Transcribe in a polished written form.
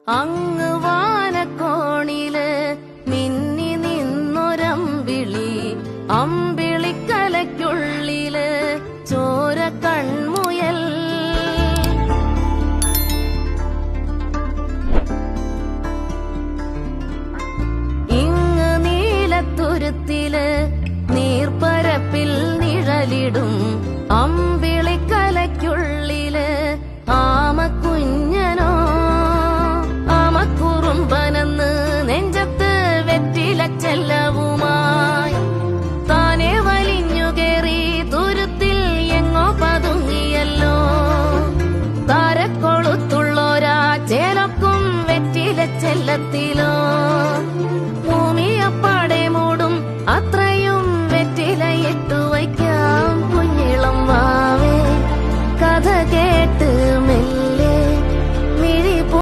അങ്ങ് വാനക്കോണില് മിന്നി നിന്നൊരമ്പിളി, അമ്പിളിക്കലയ്ക്കുള്ളില് ചോര കൺമുയൽ. ഇങ്ങ് നീലത്തുരുത്തില് നീർപ്പരപ്പിൽ നിഴലിടും അമ്പിളിക്കലയ്ക്കുള്ളില് ആമക്കുഞ്ഞനോ, ആമക്കുറുമ്പനെന്ന് നെഞ്ചത്ത് വെറ്റിലച്ചെല്ലവുമായി താനെ വലിഞ്ഞുകേറി തുരുത്തിൽ എങ്ങോ പതുങ്ങിയല്ലോ. താരക്കൊളുത്തുള്ളോരാ ചേലക്കും വെറ്റിലച്ചെല്ലത്തിലോ